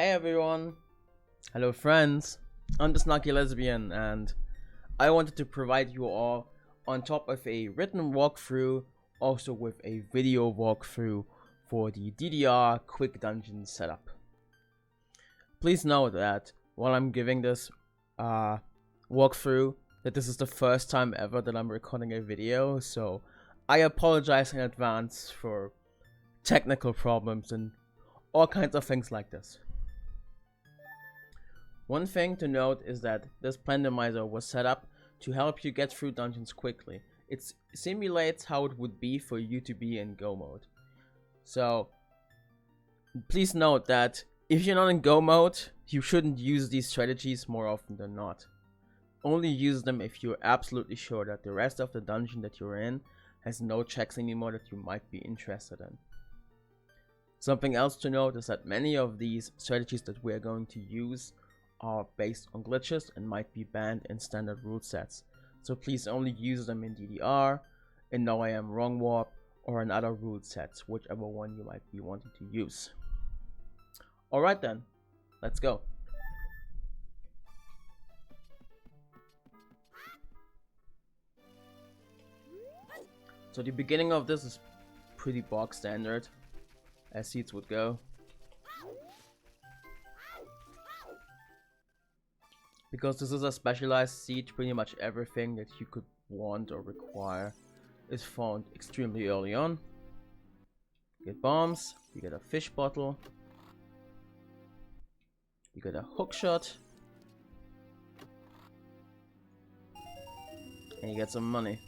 Hey everyone! Hello friends! I'm TheSnarkyLesbian and I wanted to provide you all on top of a written walkthrough, also with a video walkthrough for the DDR quick dungeon setup. Please note that while I'm giving this walkthrough, that this is the first time ever that I'm recording a video, so I apologize in advance for technical problems and all kinds of things like this. One thing to note is that this randomizer was set up to help you get through dungeons quickly. It simulates how it would be for you to be in go mode. So please note that if you're not in go mode, you shouldn't use these strategies more often than not. Only use them if you're absolutely sure that the rest of the dungeon that you're in has no checks anymore that you might be interested in. Something else to note is that many of these strategies that we're going to use are based on glitches and might be banned in standard rule sets. So please only use them in DDR, in No I Am Wrong Warp, or in other rule sets, whichever one you might be wanting to use. Alright then, let's go. So the beginning of this is pretty bog standard, as seeds would go. Because this is a specialized seed, pretty much everything that you could want or require is found extremely early on. You get bombs, you get a fish bottle, you get a hook shot, and you get some money.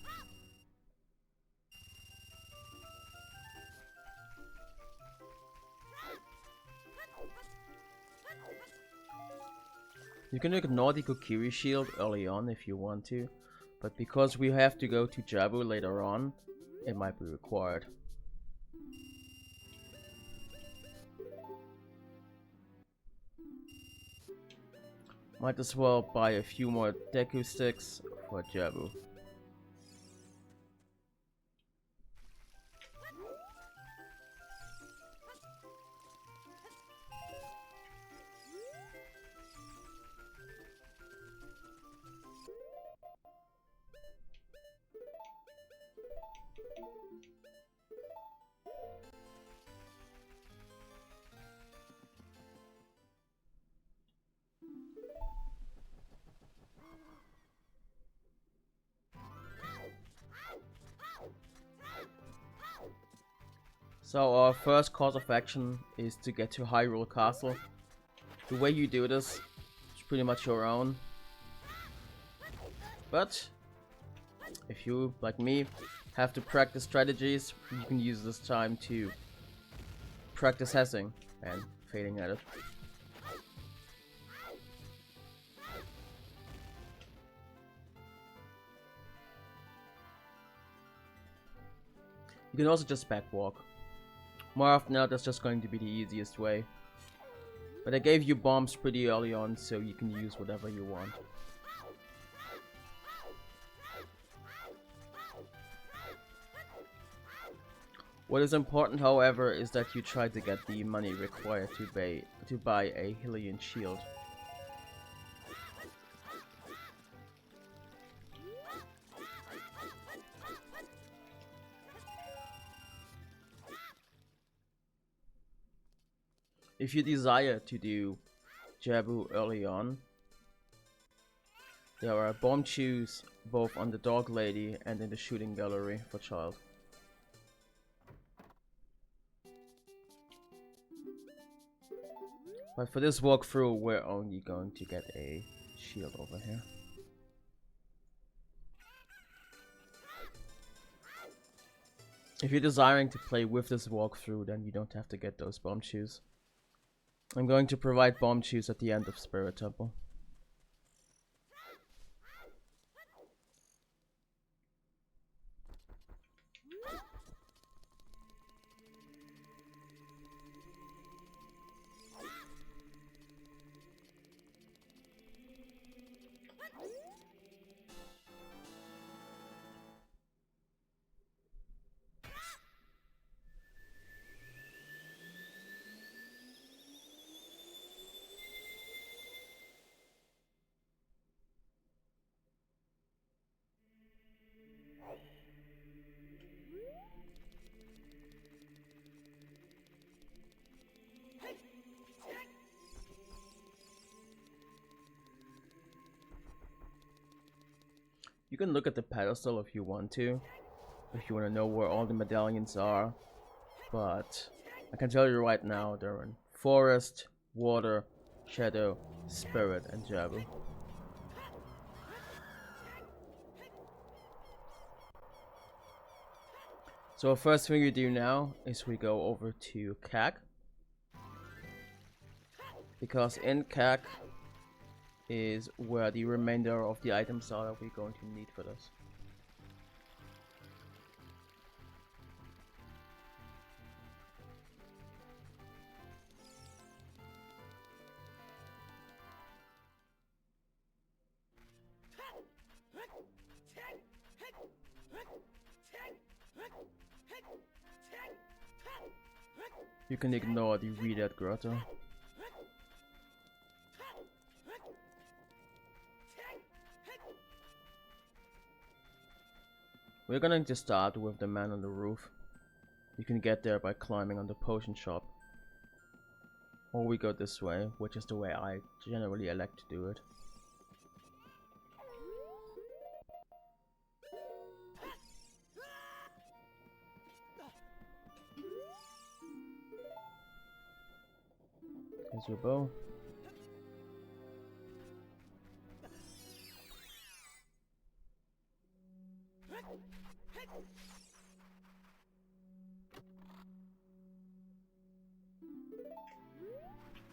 You can ignore the Kokiri shield early on if you want to, but because we have to go to Jabu later on, it might be required. Might as well buy a few more Deku sticks for Jabu. So our first course of action is to get to Hyrule Castle. The way you do this is pretty much your own. But if you, like me, have to practice strategies, you can use this time to practice hessing and failing at it. You can also just backwalk. More often now, that's just going to be the easiest way. But I gave you bombs pretty early on, so you can use whatever you want. What is important, however, is that you try to get the money required to buy a Hylian shield. If you desire to do Jabu early on, there are bomb chews both on the dog lady and in the shooting gallery for child. But for this walkthrough, we're only going to get a shield over here. If you're desiring to play with this walkthrough, then you don't have to get those bomb chews. I'm going to provide bomb chews at the end of Spirit Temple. You can look at the pedestal if you want to know where all the medallions are, but I can tell you right now they're in Forest, Water, Shadow, Spirit, and Jabu. So first thing we do now is we go over to Kak, because in Kak is where the remainder of the items are that we're going to need for this. You can ignore the Redead Grotto. We're going to start with the man on the roof. You can get there by climbing on the potion shop. Or we go this way, which is the way I generally elect to do it. Here's your bow.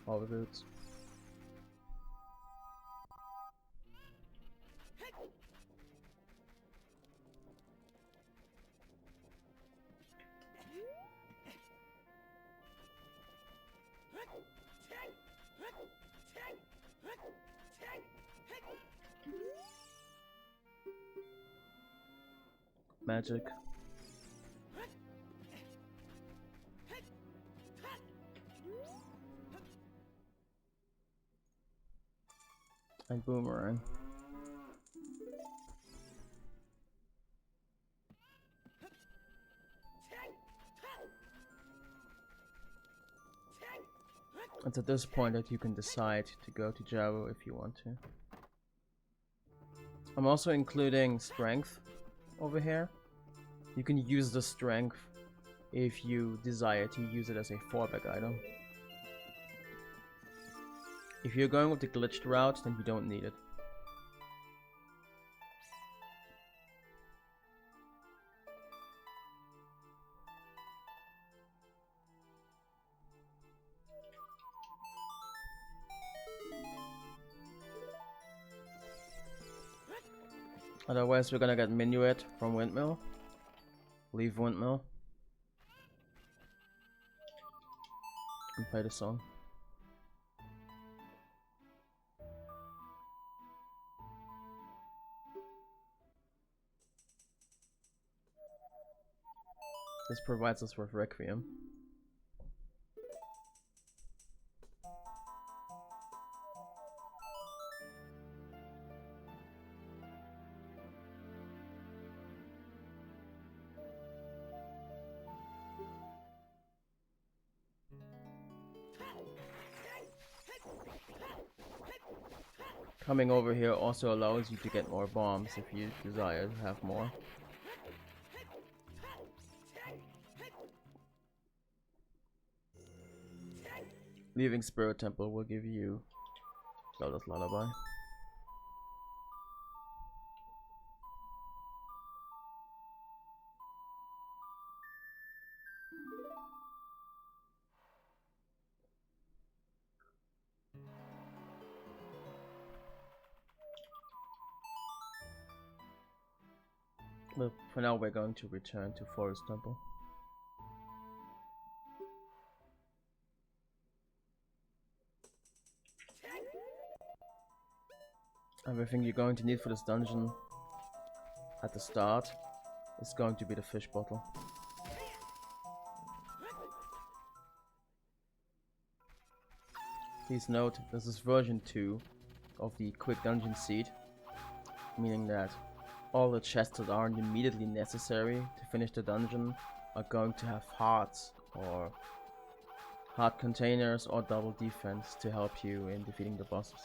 All the boots. Magic. And boomerang. It's at this point that you can decide to go to Jabu if you want to. I'm also including strength over here. You can use the strength if you desire to use it as a fallback item. If you're going with the glitched route, then you don't need it. Otherwise, we're gonna get Minuet from Windmill. Leave Windmill. And play the song. This provides us with Requiem. Coming over here also allows you to get more bombs if you desire to have more. Leaving Spirit Temple will give you Zelda's Lullaby. But for now we're going to return to Forest Temple. Everything you're going to need for this dungeon at the start is going to be the fish bottle. Please note, this is version 2 of the quick dungeon seed, meaning that all the chests that aren't immediately necessary to finish the dungeon are going to have hearts or heart containers or double defense to help you in defeating the bosses.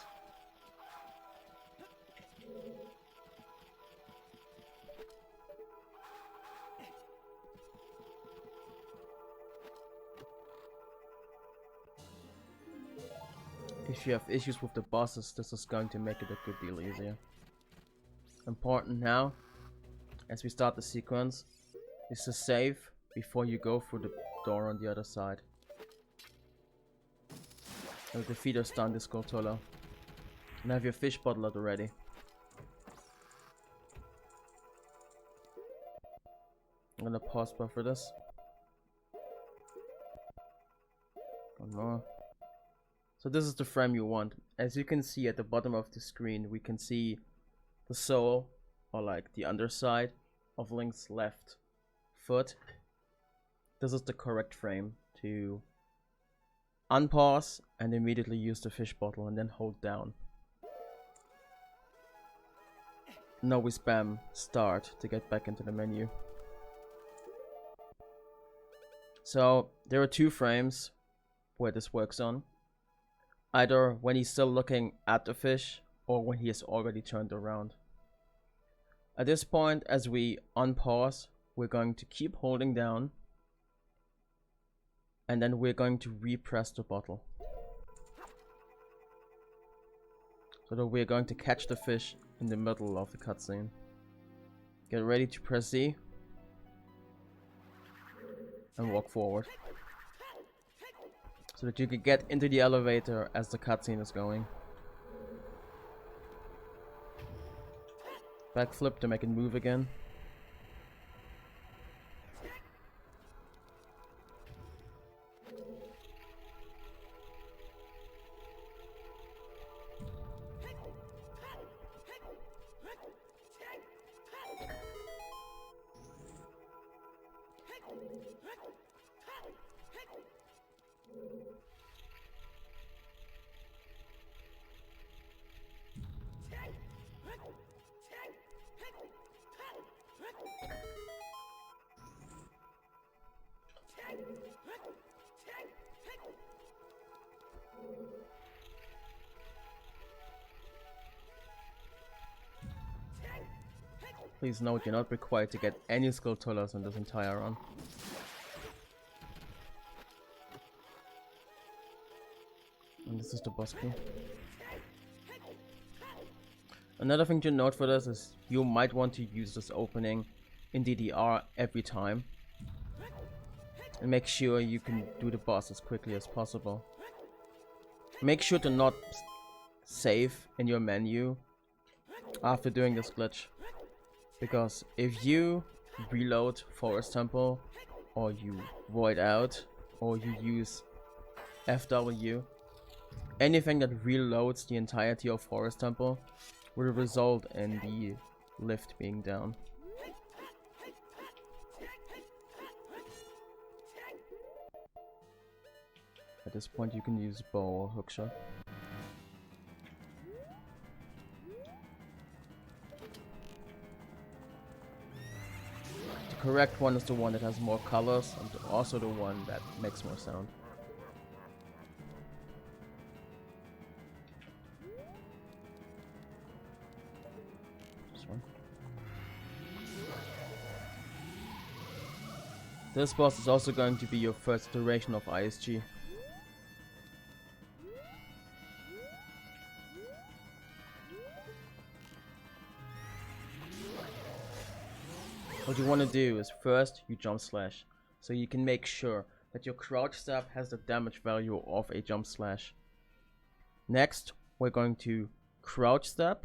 If you have issues with the bosses, this is going to make it a good deal easier. Important now, as we start the sequence, is to save before you go through the door on the other side. And defeat or stun this Skulltula. And have your fish bottle at the ready. I'm gonna pause buffer this. One more. So this is the frame you want. As you can see at the bottom of the screen, we can see the sole, or like the underside of Link's left foot. This is the correct frame to unpause and immediately use the fish bottle and then hold down. Now we spam start to get back into the menu. So there are two frames where this works on. Either when he's still looking at the fish or when he has already turned around. At this point, as we unpause, we're going to keep holding down and then we're going to repress the bottle. So that we're going to catch the fish in the middle of the cutscene. Get ready to press Z and walk forward. So that you can get into the elevator as the cutscene is going. Backflip to make it move again. Please note you're not required to get any Skulltulas in this entire run. And this is the boss key. Another thing to note for this is you might want to use this opening in DDR every time. And make sure you can do the boss as quickly as possible. Make sure to not save in your menu after doing this glitch. Because if you reload Forest Temple, or you void out, or you use FW, anything that reloads the entirety of Forest Temple will result in the lift being down. At this point you can use bow or hookshot. The correct one is the one that has more colors and also the one that makes more sound. This one. This boss is also going to be your first iteration of ISG. What you want to do is first you jump slash, so you can make sure that your crouch stab has the damage value of a jump slash. Next we're going to crouch stab,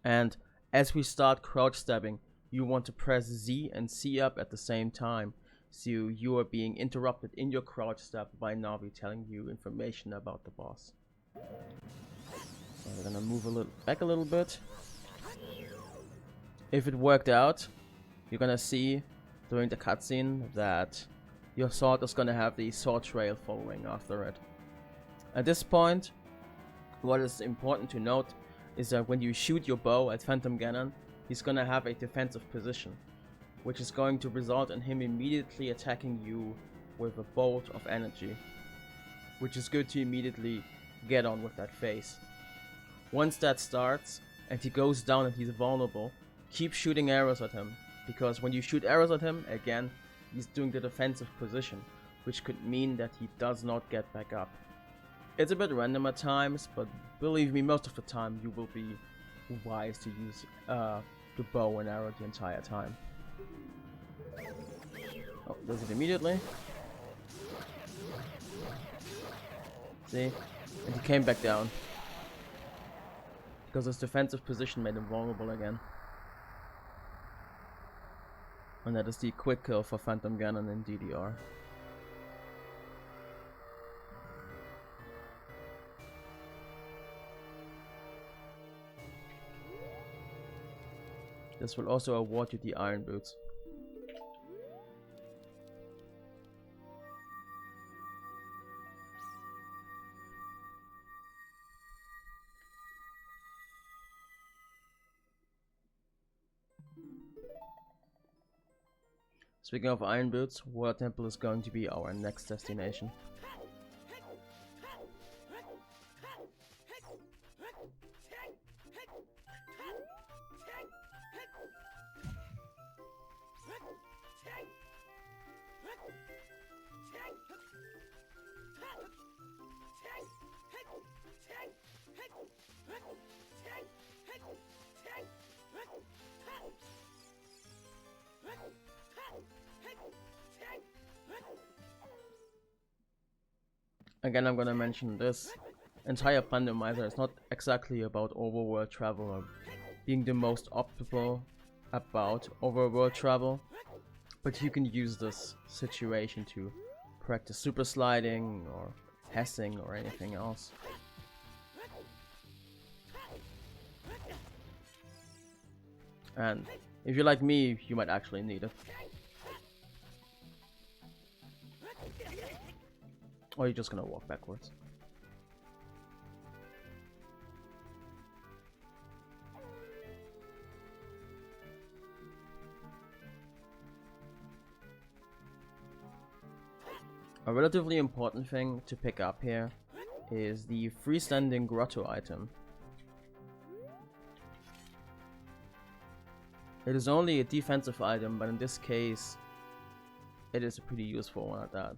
and as we start crouch stabbing you want to press Z and C up at the same time, so you are being interrupted in your crouch stab by Navi telling you information about the boss. So we're gonna move back a little bit. If it worked out, you're gonna see during the cutscene that your sword is gonna have the sword trail following after it. At this point, what is important to note is that when you shoot your bow at Phantom Ganon, he's gonna have a defensive position, which is going to result in him immediately attacking you with a bolt of energy, which is good to immediately get on with that phase. Once that starts and he goes down and he's vulnerable, keep shooting arrows at him. Because when you shoot arrows at him, again, he's doing the defensive position, which could mean that he does not get back up. It's a bit random at times, but believe me, most of the time you will be wise to use the bow and arrow the entire time. Oh, does it immediately? See? And he came back down. Because his defensive position made him vulnerable again. And that is the quick kill for Phantom Ganon in DDR. This will also award you the Iron Boots. Speaking of Iron Boots, Water Temple is going to be our next destination. Again, I'm gonna mention this entire randomizer is not exactly about overworld travel or being the most optimal about overworld travel, but you can use this situation to practice super sliding or hessing or anything else. And if you're like me, you might actually need it. Or you're just gonna walk backwards. A relatively important thing to pick up here is the freestanding grotto item. It is only a defensive item, but in this case, it is a pretty useful one at that.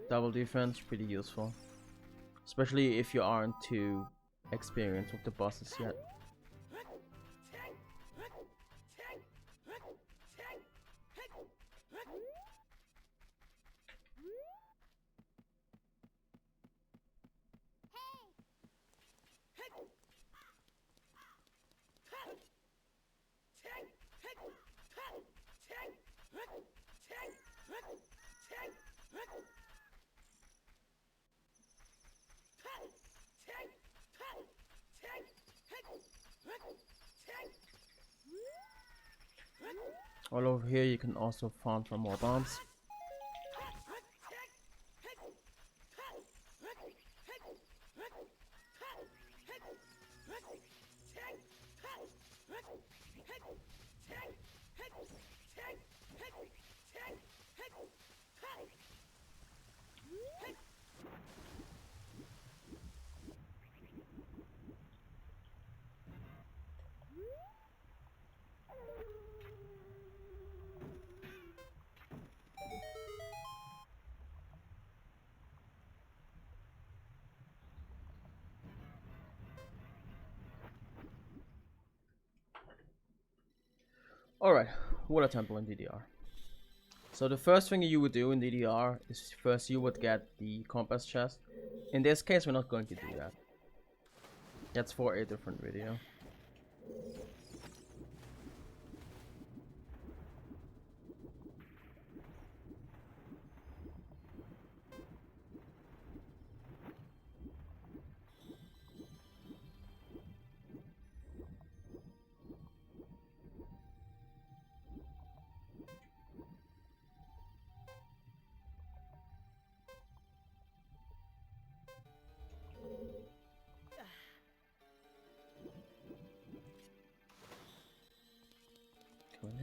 Double defense, pretty useful. Especially if you aren't too experienced with the bosses yet. All over here you can also farm for more bombs. Alright, Water Temple in DDR. So the first thing you would do in DDR is first you would get the compass chest. In this case we're not going to do that. That's for a different video.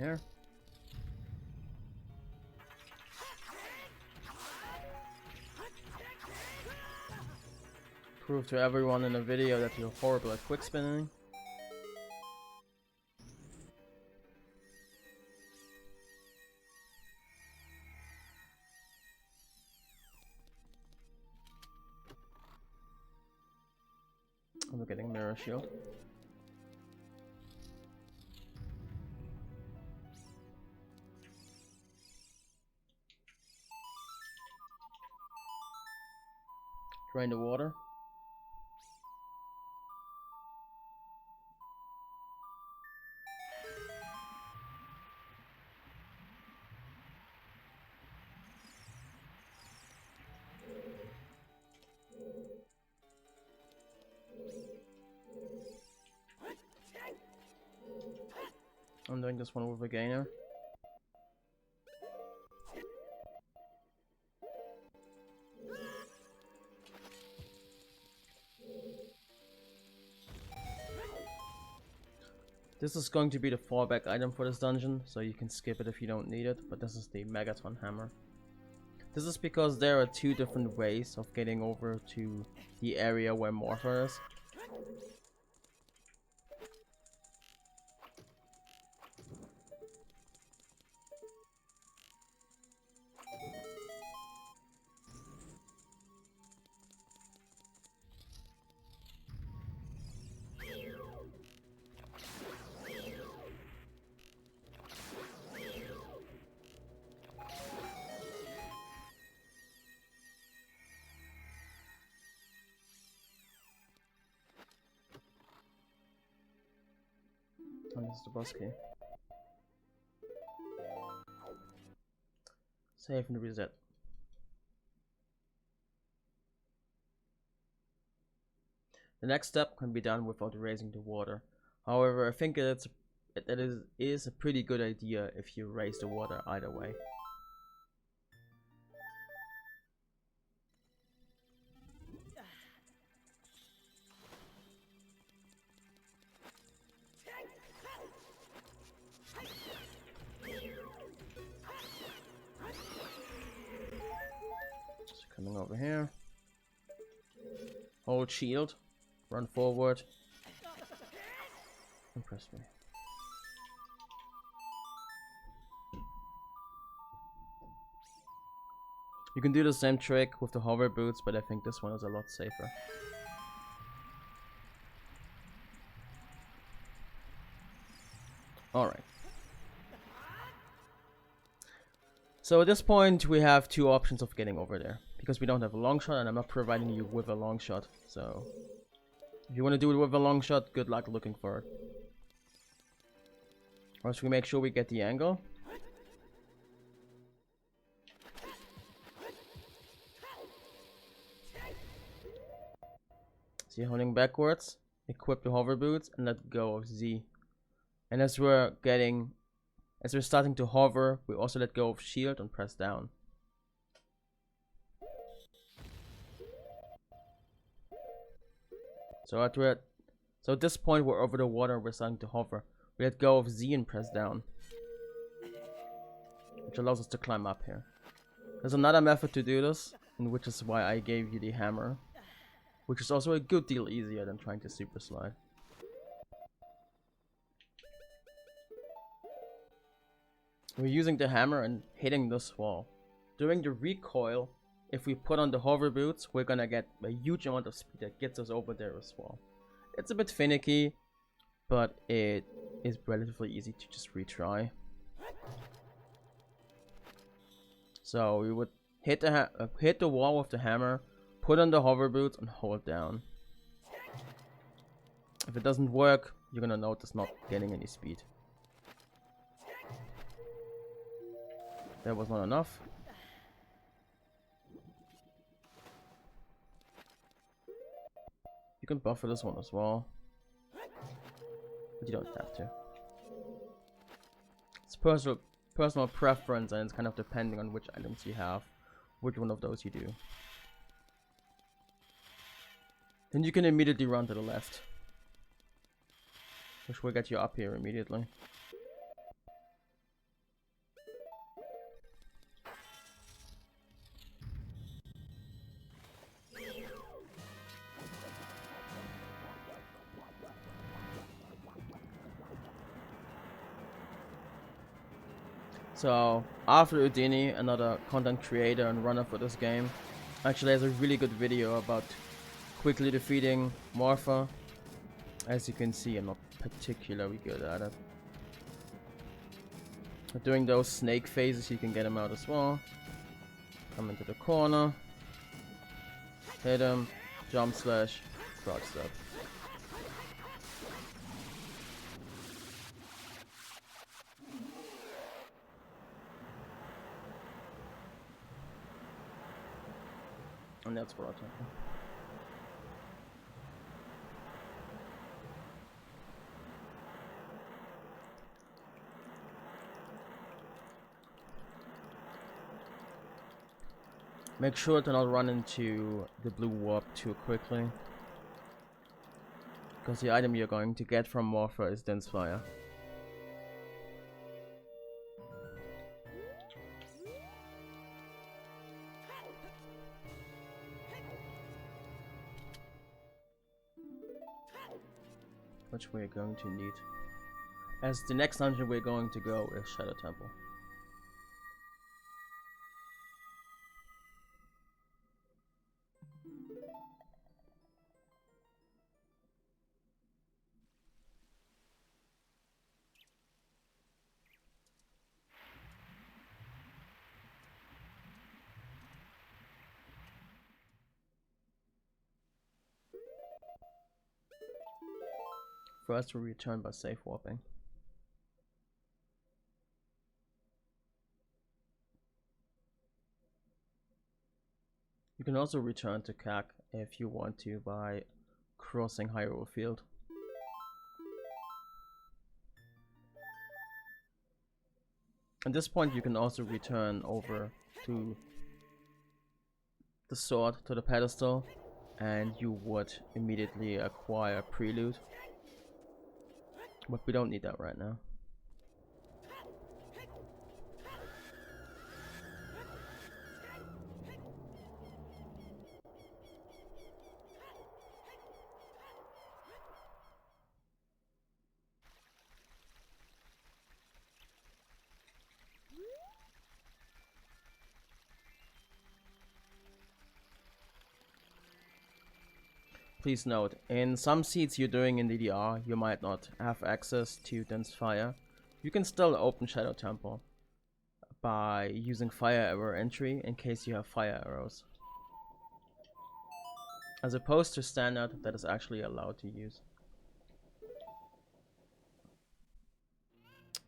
here. Prove to everyone in the video that you're horrible at quick spinning. I'm getting mirror shield. Drain the water. I'm doing this one with a gainer. This is going to be the fallback item for this dungeon, so you can skip it if you don't need it, but this is the Megaton Hammer. This is because there are two different ways of getting over to the area where Morpha is. And this is the boss key. Save and reset. The next step can be done without raising the water. However, I think it is a pretty good idea if you raise the water either way. Coming over here. Hold shield. Run forward. And press me. You can do the same trick with the hover boots, but I think this one is a lot safer. Alright. So at this point we have two options of getting over there. Because we don't have a long shot and I'm not providing you with a long shot. So if you want to do it with a long shot, good luck looking for it. First we make sure we get the angle. See, holding backwards, equip the hover boots and let go of Z. And as we're starting to hover, we also let go of shield and press down. So at this point we're over the water, we're starting to hover. We let go of Z and press down, which allows us to climb up here. There's another method to do this, and which is why I gave you the hammer, which is also a good deal easier than trying to super slide. We're using the hammer and hitting this wall. During the recoil, if we put on the hover boots, we're gonna get a huge amount of speed that gets us over there as well. It's a bit finicky, but it is relatively easy to just retry. So we would hit the wall with the hammer, put on the hover boots and hold down. If it doesn't work, you're gonna notice not getting any speed. That was not enough. You can buffer this one as well, but you don't have to. It's personal preference, and it's kind of depending on which items you have, which one of those you do. Then you can immediately run to the left, which will get you up here immediately. So after Udini, another content creator and runner for this game, actually has a really good video about quickly defeating Morpha. As you can see, I'm not particularly good at it. But doing those snake phases, you can get him out as well. Come into the corner, hit him, jump slash, frog step. And that's what I'll take. Make sure to not run into the blue warp too quickly, because the item you're going to get from Morpha is Dense Fire. Which we're going to need, as the next dungeon we're going to go is Shadow Temple. First we return by safe warping. You can also return to Kak if you want to by crossing Hyrule Field. At this point you can also return over to the sword, to the pedestal, and you would immediately acquire Prelude. But we don't need that right now. Please note, in some seeds you're doing in DDR, you might not have access to Dense Fire. You can still open Shadow Temple by using Fire Arrow entry in case you have Fire Arrows, as opposed to standard that is actually allowed to use.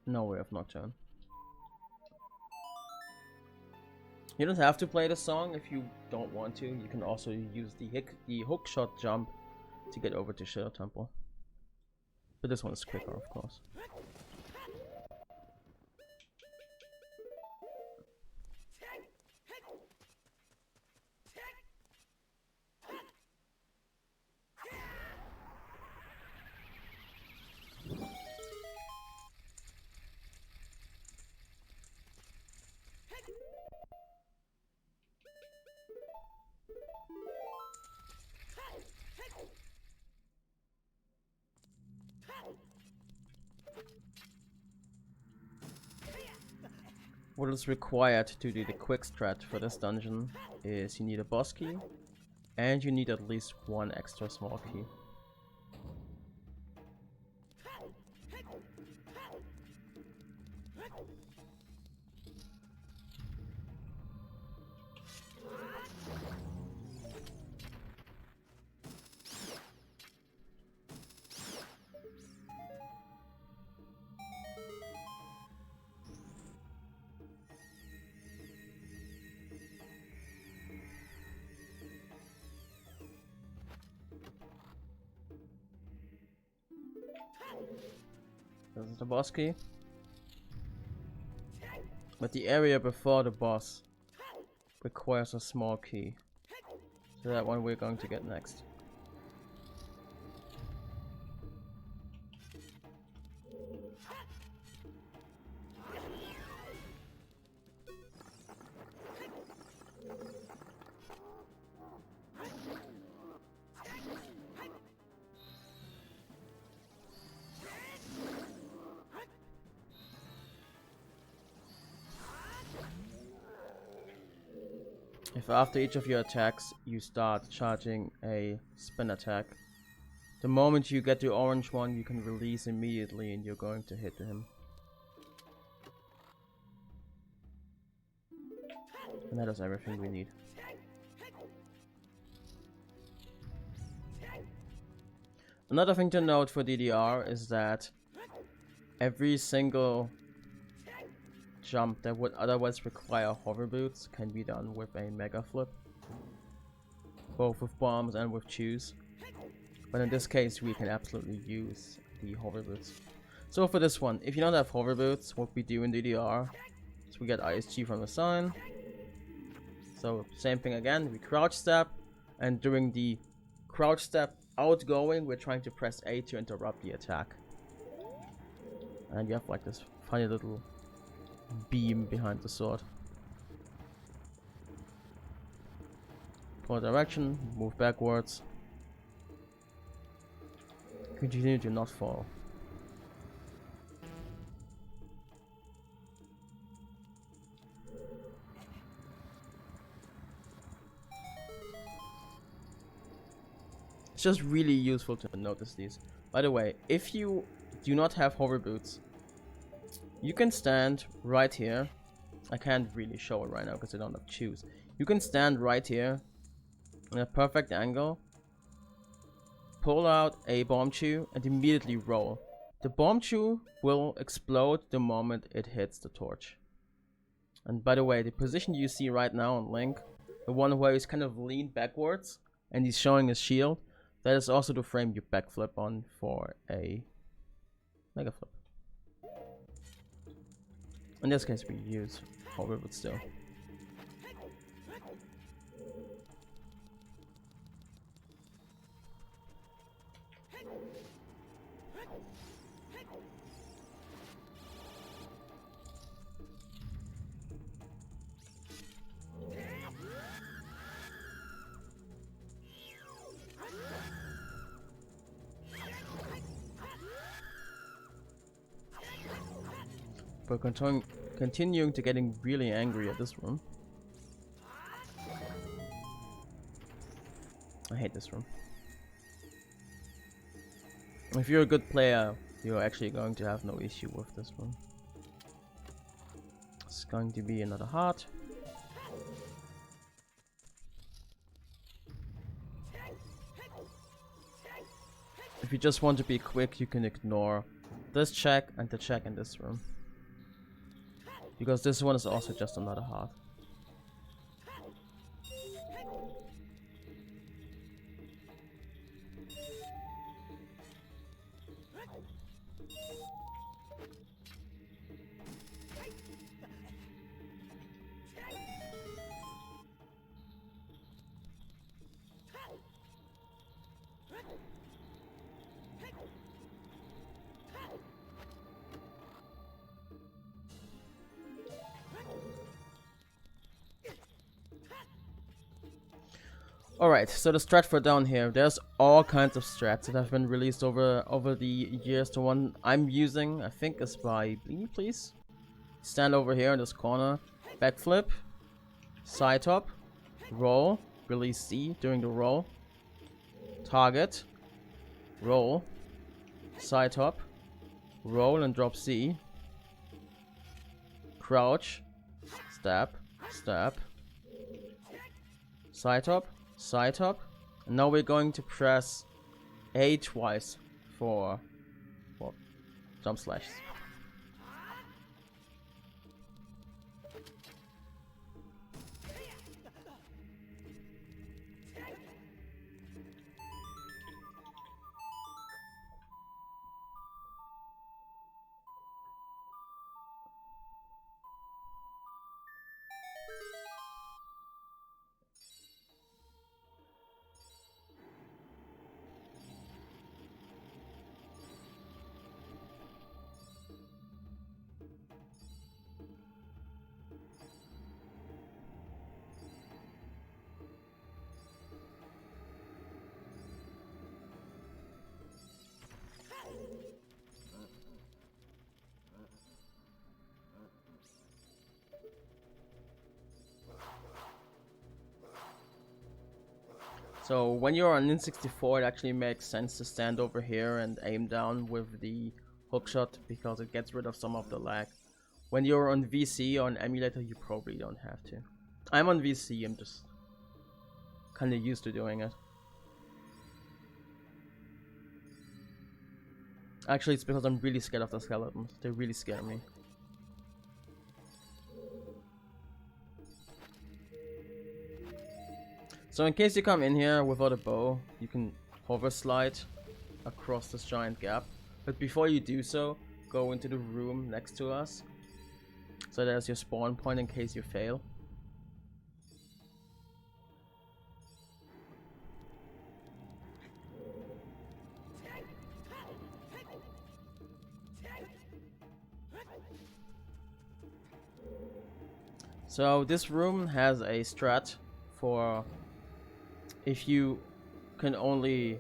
No way of Nocturne. You don't have to play the song if you don't want to. You can also use the hookshot jump to get over to Shadow Temple. But this one is quicker, of course. What is required to do the quick strat for this dungeon is you need a boss key, and you need at least one extra small key. This is the boss key. But the area before the boss requires a small key. So that one we're going to get next. If after each of your attacks you start charging a spin attack, the moment you get the orange one you can release immediately and you're going to hit him. And that is everything we need. Another thing to note for DDR is that every single jump that would otherwise require hover boots can be done with a mega flip, both with bombs and with chews. But in this case we can absolutely use the hover boots. So for this one, if you don't have hover boots, what we do in DDR is we get ISG from the sign. So same thing again, we crouch step, and during the crouch step outgoing we're trying to press A to interrupt the attack. And you have like this funny little beam behind the sword. Pull direction, move backwards. Continue to not fall. It's just really useful to notice these. By the way, if you do not have hover boots, you can stand right here. I can't really show it right now because I don't have shoes. You can stand right here in a perfect angle, pull out a bomb chew and immediately roll. The bomb chew will explode the moment it hits the torch. And by the way, the position you see right now on Link, the one where he's kind of leaned backwards and he's showing his shield, that is also the frame you backflip on for a mega flip. In this case we use hover, but still. We're continuing to getting really angry at this room. I hate this room. If you're a good player, you're actually going to have no issue with this room. It's going to be another heart. If you just want to be quick, you can ignore this check and the check in this room, because this one is also just another heart. Alright, so the strat for down here, there's all kinds of strats that have been released over the years. The one I'm using, I think, is by Bleedy Please. Stand over here in this corner, backflip, side hop, roll, release C during the roll, target, roll, side hop, roll and drop C, crouch, stab, stab, side hop, side hop, and now we're going to press A twice for jump slashes. So when you're on N64, it actually makes sense to stand over here and aim down with the hookshot because it gets rid of some of the lag. When you're on VC or an emulator, you probably don't have to. I'm on VC, I'm just kind of used to doing it. Actually, it's because I'm really scared of the skeletons. They really scare me. So in case you come in here without a bow, you can hover slide across this giant gap. But before you do so, go into the room next to us. So there's your spawn point in case you fail. So this room has a strat for if you can only,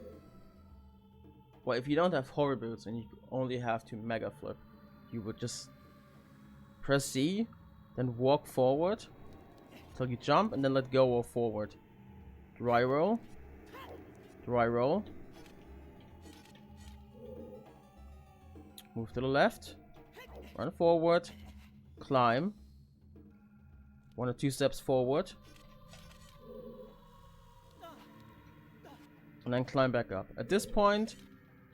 well, if you don't have hover boots and you only have to mega flip, you would just press C, then walk forward till you jump and then let go or forward. Dry roll, move to the left, run forward, climb, 1 or 2 steps forward, and then climb back up. At this point,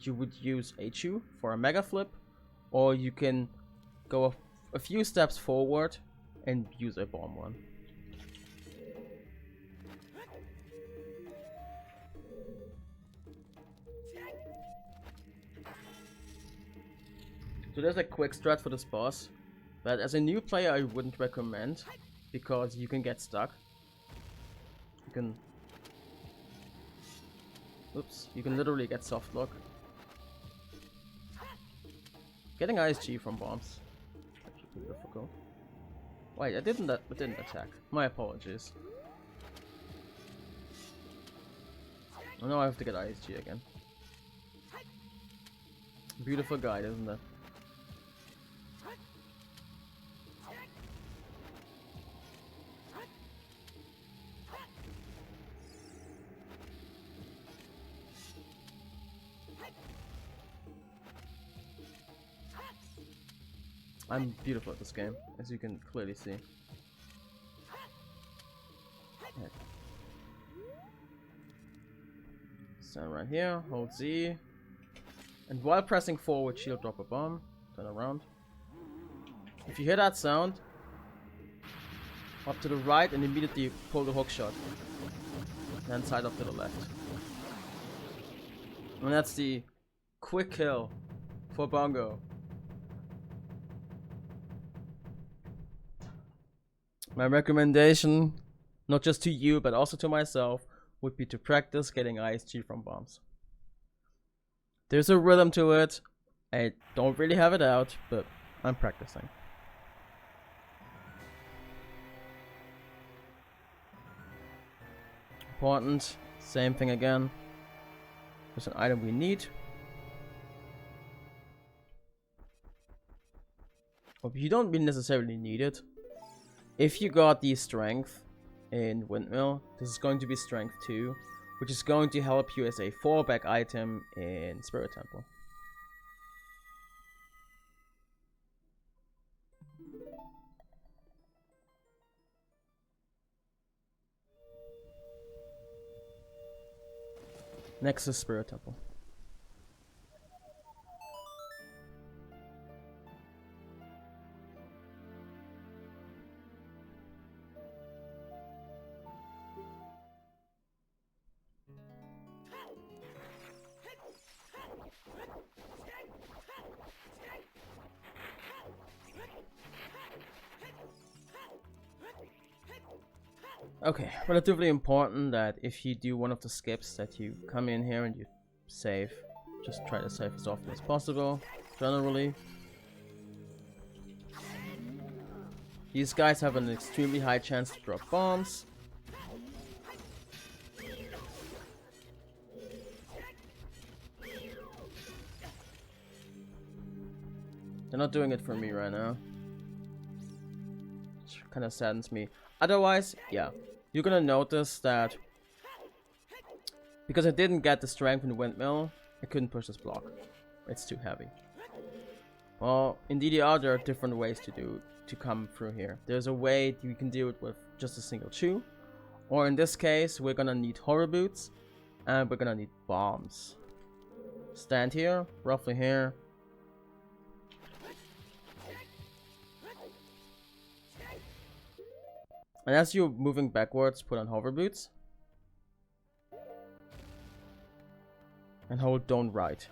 you would use HU for a mega flip, or you can go a few steps forward and use a bomb one. So there's a quick strat for this boss, but as a new player I wouldn't recommend because you can get stuck. You can, oops, you can literally get soft lock. Getting ISG from bombs actually pretty difficult. Wait, I didn't attack. My apologies. Oh, now I have to get ISG again. Beautiful guide, isn't it? I'm beautiful at this game, as you can clearly see. Right. Stand right here, hold Z, and while pressing forward, shield drop a bomb, turn around. If you hear that sound, up to the right and immediately pull the hook shot. Then side up to the left. And that's the quick kill for Bongo. My recommendation, not just to you, but also to myself, would be to practice getting ISG from bombs. There's a rhythm to it. I don't really have it out, but I'm practicing. Important, same thing again. There's an item we need. But you don't necessarily need it. If you got the strength in Windmill, this is going to be strength 2, which is going to help you as a fallback item in Spirit Temple. Next is Spirit Temple. Okay, relatively important that if you do one of the skips that you come in here and you save, just try to save as often as possible, generally. These guys have an extremely high chance to drop bombs. They're not doing it for me right now, which kind of saddens me. Otherwise, yeah, you're gonna notice that Because I didn't get the strength in the windmill, I couldn't push this block. It's too heavy. Well, in DDR there are different ways to come through here. There's a way you can do it with just a single shoe, or in this case we're gonna need horror boots, and we're gonna need bombs. Stand here, roughly here. And as you're moving backwards, put on hover boots. And hold don't right.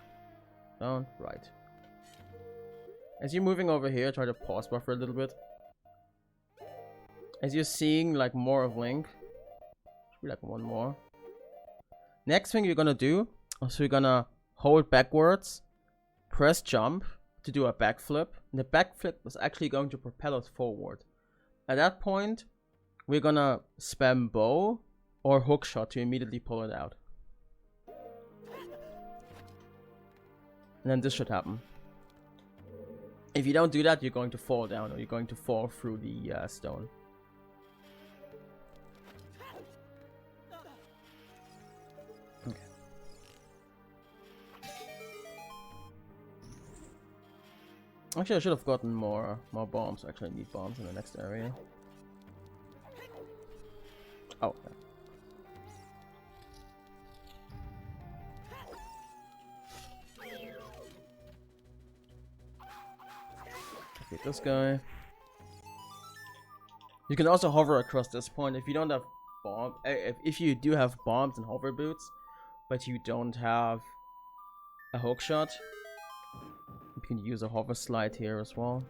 Don't right. As you're moving over here, try to pause buffer a little bit. As you're seeing like more of Link. Should be like one more. Next thing you're gonna do, so you're gonna hold backwards, press jump to do a backflip. And the backflip is actually going to propel us forward. At that point, we're gonna spam bow or hookshot to immediately pull it out. And then this should happen. If you don't do that, you're going to fall down, or you're going to fall through the stone. Okay. Actually, I should have gotten more bombs. Actually, I need bombs in the next area. Oh. Okay. Get this guy. You can also hover across this point if you don't have bomb. If you do have bombs and hover boots, but you don't have a hook shot, you can use a hover slide here as well.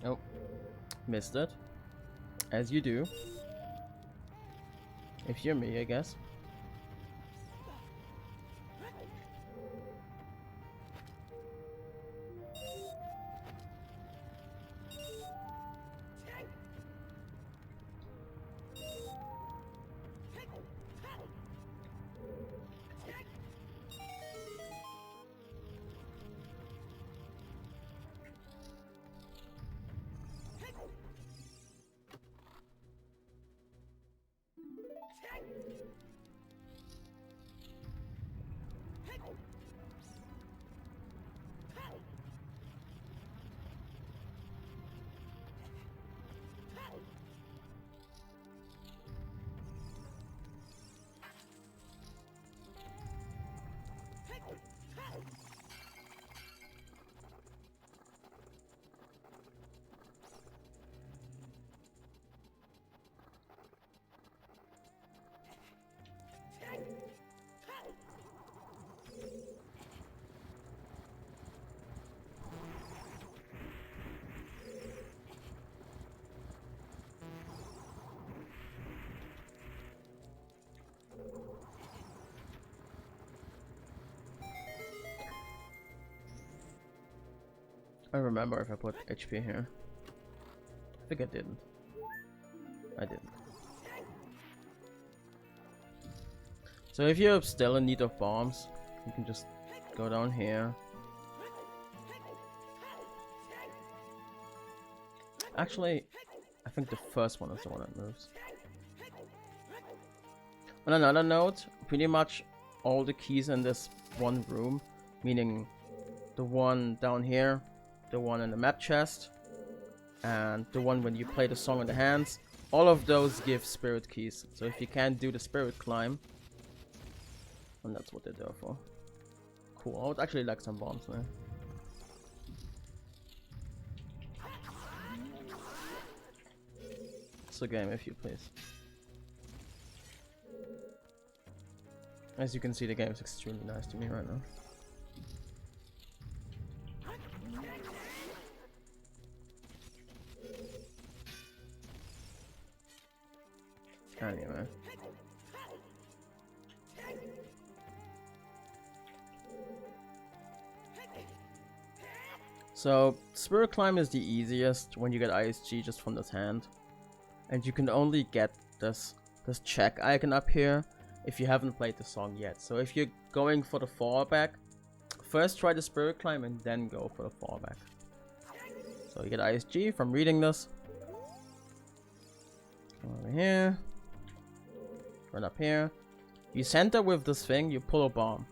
Oh, missed it. As you do. If you're me, I guess. I remember if I put HP here. I think I didn't. I didn't. So if you're still in need of bombs, you can just go down here. Actually, I think the first one is the one that moves. On another note, pretty much all the keys in this one room, meaning the one down here, the one in the map chest, and the one when you play the song in the hands, all of those give spirit keys. So if you can't do the spirit climb, and that's what they're there for. Cool, I would actually like some bombs there. It's a game, if you please. As you can see, the game is extremely nice to me right now. Anyway. So Spirit Climb is the easiest when you get ISG just from this hand, and you can only get this check icon up here if you haven't played the song yet. So if you're going for the fallback, first try the Spirit Climb and then go for the fallback. So you get ISG from reading this. Come over here. Run up here. You center with this thing, you pull a bomb.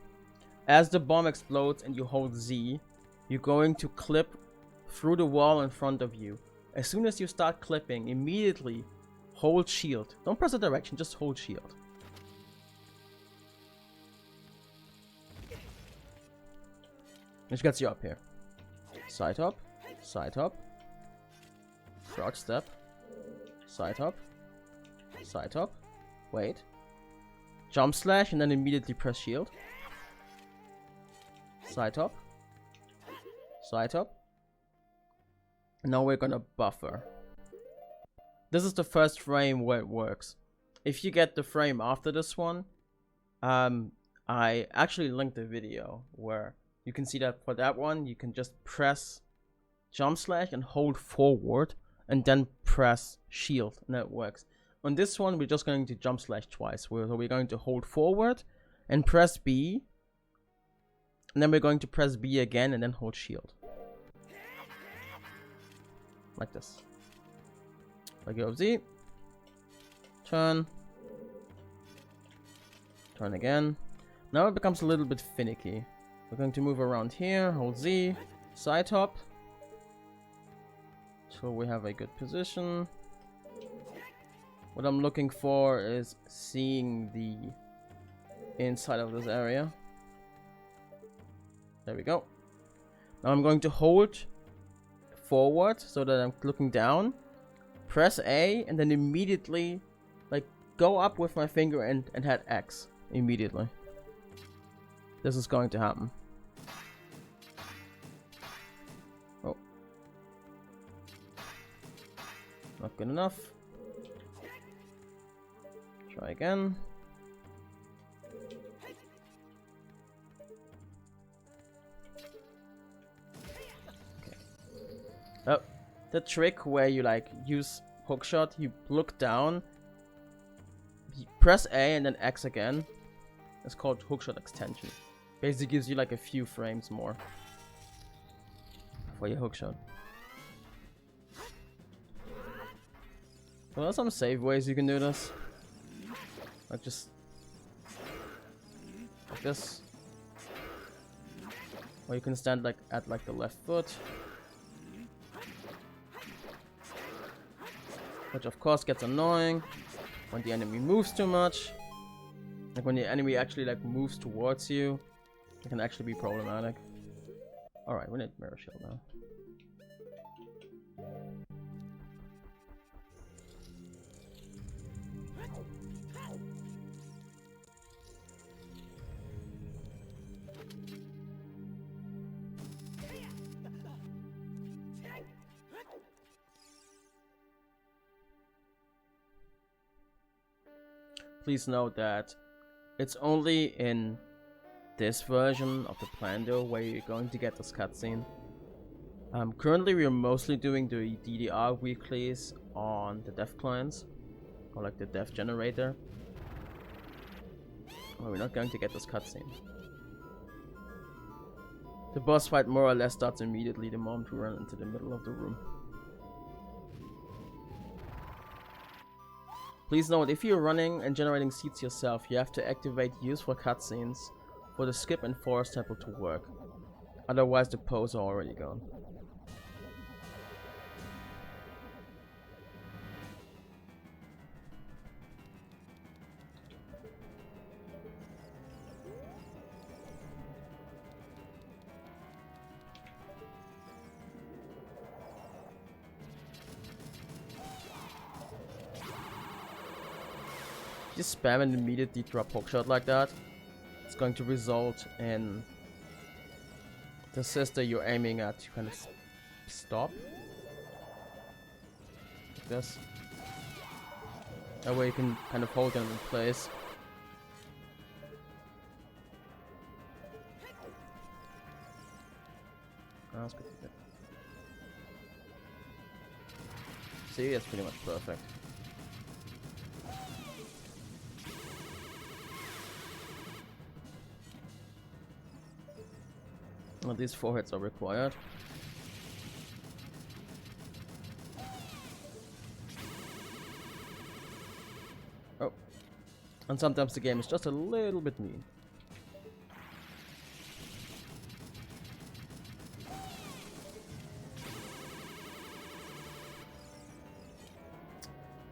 As the bomb explodes and you hold Z, you're going to clip through the wall in front of you. As soon as you start clipping, immediately hold shield. Don't press the direction, just hold shield. Which gets you up here. Side hop, crouch step, side hop, wait, jump slash, and then immediately press shield. Side hop. And now we're gonna buffer. This is the first frame where it works. If you get the frame after this one, I actually linked a video where you can see that for that one, you can just press jump slash and hold forward and then press shield, and that works. On this one, we're just going to jump slash twice. So we're going to hold forward and press B, and then we're going to press B again and then hold shield. Like this. Let go of Z. Turn. Turn again. Now it becomes a little bit finicky. We're going to move around here, hold Z, side hop. So we have a good position. What I'm looking for is seeing the inside of this area. There we go. Now I'm going to hold forward so that I'm looking down. Press A and then immediately like go up with my finger and hit X immediately. This is going to happen. Oh. Not good enough. Try again. Okay. Oh, the trick where you like use hookshot, you look down, you press A and then X again. It's called hookshot extension. Basically gives you like a few frames more for your hookshot. Well, there's some save ways you can do this. Like just like this. Or you can stand like at like the left foot. Which of course gets annoying when the enemy moves too much. Like when the enemy actually like moves towards you, it can actually be problematic. Alright, we need mirror shield now. Please note that it's only in this version of the Plando where you're going to get this cutscene. Currently we are mostly doing the DDR weeklies on the dev clients, or like the dev generator. Oh, we're not going to get this cutscene. The boss fight more or less starts immediately the moment we run into the middle of the room. Please note, if you're running and generating seeds yourself, you have to activate useful cutscenes for the skip and forest temple to work. Otherwise the pose are already gone. Just spam and immediately drop hookshot like that. It's going to result in the sister you're aiming at to kind of stop. Like this. That way you can kind of hold them in place. That's good. See, it's pretty much perfect. Well, these 4 hits are required. Oh. And sometimes the game is just a little bit mean.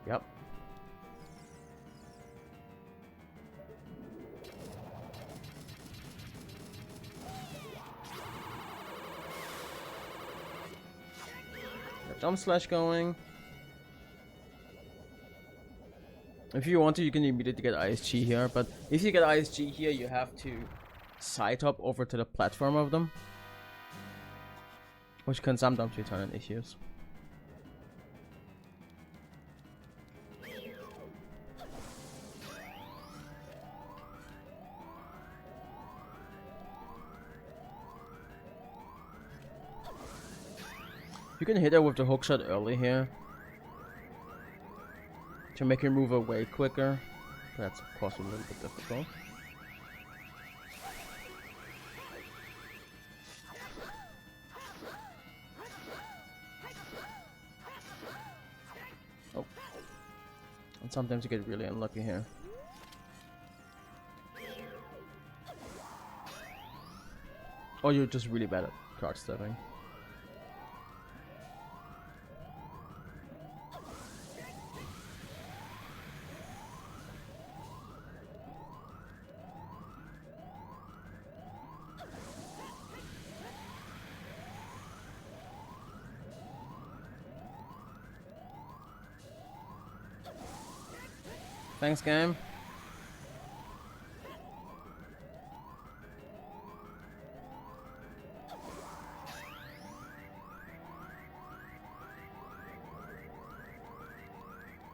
Yep. Jump slash going. If you want to, you can immediately get ISG here, but if you get ISG here, you have to side hop over to the platform of them, which can sometimes return in issues. You can hit her with the hookshot early here to make her move away quicker. That's of course a little bit difficult. Oh. And sometimes you get really unlucky here. Or you're just really bad at card stepping. Thanks, game.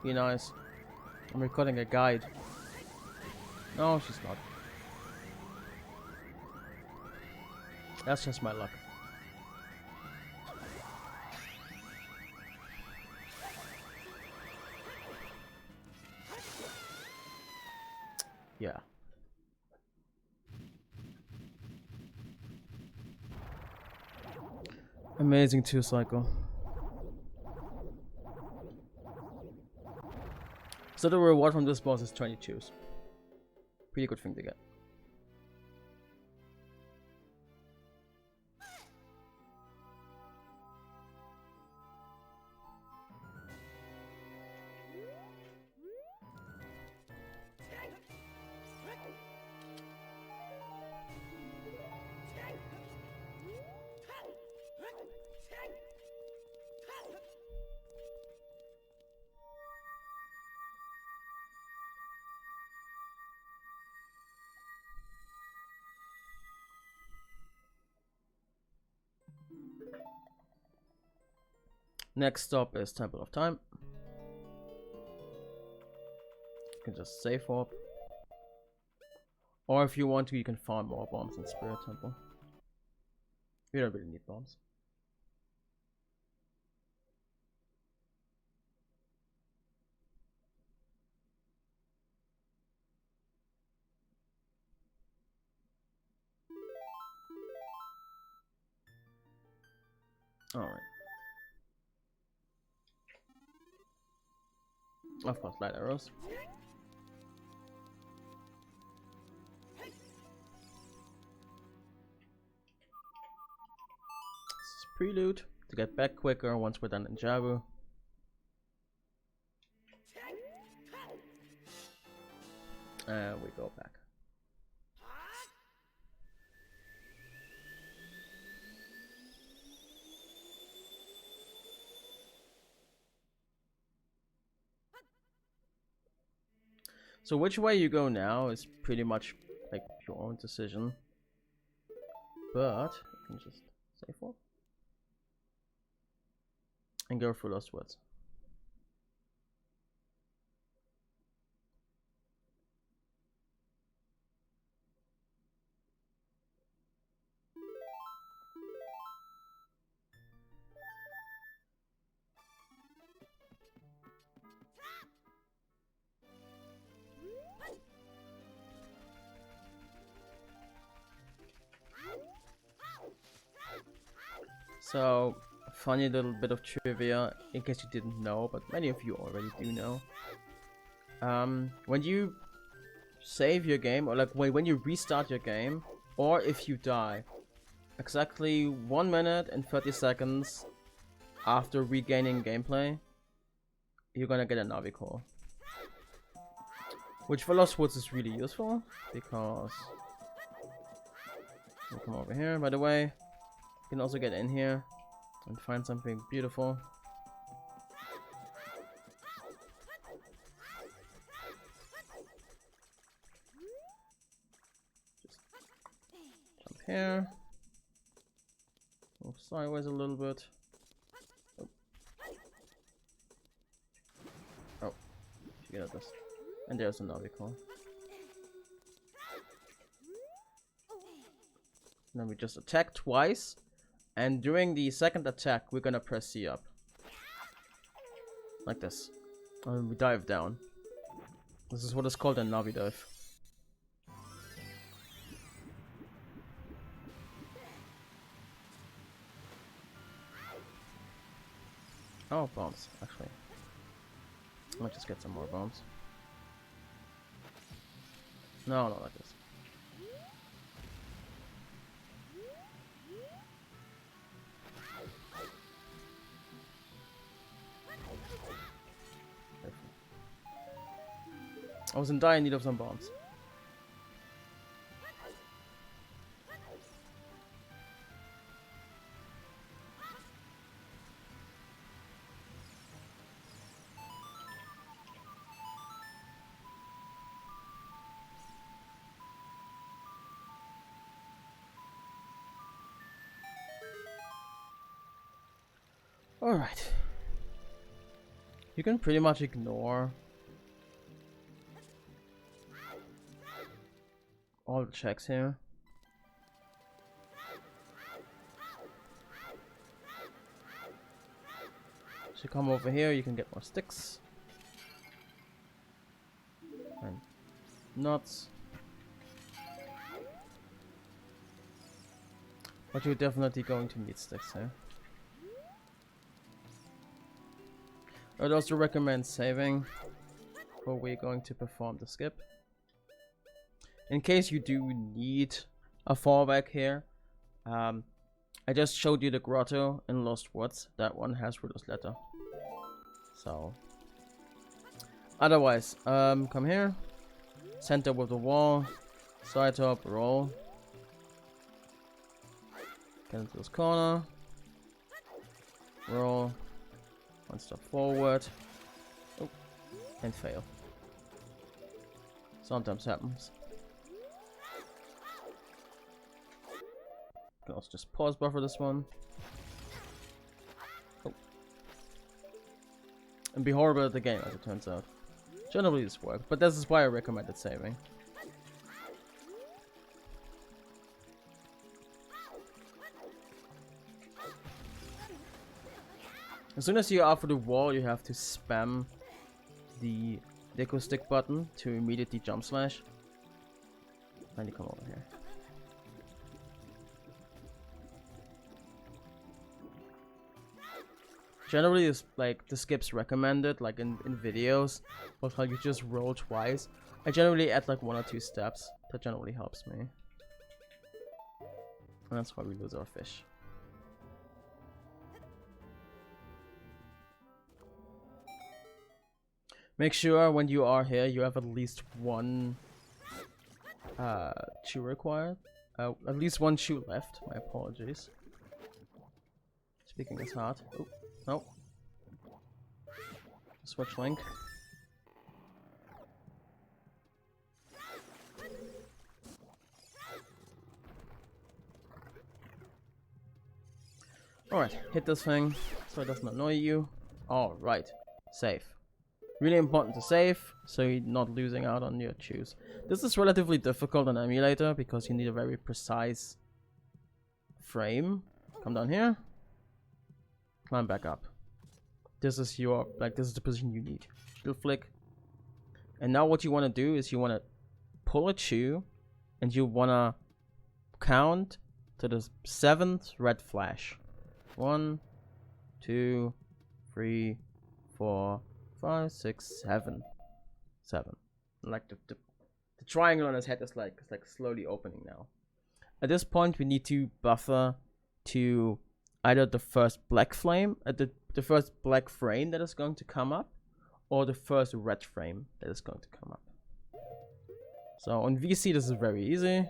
Be nice. I'm recording a guide. No, she's not. That's just my luck. Yeah. Amazing 2 cycle. So the reward from this boss is 22s. Pretty good thing to get. Next stop is Temple of Time. You can just save warp. Or if you want to, you can farm more bombs in Spirit Temple. You don't really need bombs. Alright. Of course, light arrows. This is prelude to get back quicker once we're done in Jabu. And we go back. So which way you go now is pretty much like your own decision. But you can just save for and go through Lost Woods. So, funny little bit of trivia, in case you didn't know, but many of you already do know. When you save your game, or like when you restart your game, or if you die, exactly 1 minute and 30 seconds after regaining gameplay, you're gonna get a Navi call. Which for Lost Woods is really useful, because... We'll come over here, by the way. You can also get in here and find something beautiful. Just jump here. Move sideways a little bit. Oh, you get at this. And there's a navicle. Then we just attack twice, and during the second attack, we're gonna press C up. Like this. And we dive down. This is what is called a Navi dive. Oh, bombs, actually. I might just get some more bombs. No, not like this. I was in dire need of some bombs. Alright. You can pretty much ignore all the checks here. So you come over here, you can get more sticks. And nuts. But you're definitely going to need sticks here. I'd also recommend saving before we're going to perform the skip. In case you do need a fallback here, I just showed you the grotto in Lost Woods. That one has Ruler's Letter. So, otherwise, come here, center with the wall, side top, roll, get into this corner, roll. One step forward. Oh, and fail. Sometimes happens. Can also just pause buffer this one. Oh. And be horrible at the game, as it turns out. Generally this works, but this is why I recommended saving. As soon as you're after the wall, you have to spam the deco stick button to immediately jump slash. And you come over here. Generally, it's like the skips recommended, like in videos, but like you just roll twice. I generally add like 1 or 2 steps. That generally helps me. And that's why we lose our fish. Make sure when you are here, you have at least 1 chew required. At least 1 chew left. My apologies. Speaking is hard. Oh, no. Switch link. Alright, hit this thing so it doesn't annoy you. Alright, save. Really important to save, so you're not losing out on your chews. This is relatively difficult on emulator because you need a very precise frame. Come down here. Climb back up. This is your, this is the position you need. Shield flick. And now what you want to do is you want to pull a chew and you want to count to the 7th red flash. 1, 2, 3, 4, 5, 6, 7. 7. Like the triangle on his head is like slowly opening now. At this point, we need to buffer to either the first black flame, the first black frame that is going to come up, or the first red frame that is going to come up. So on VC, this is very easy.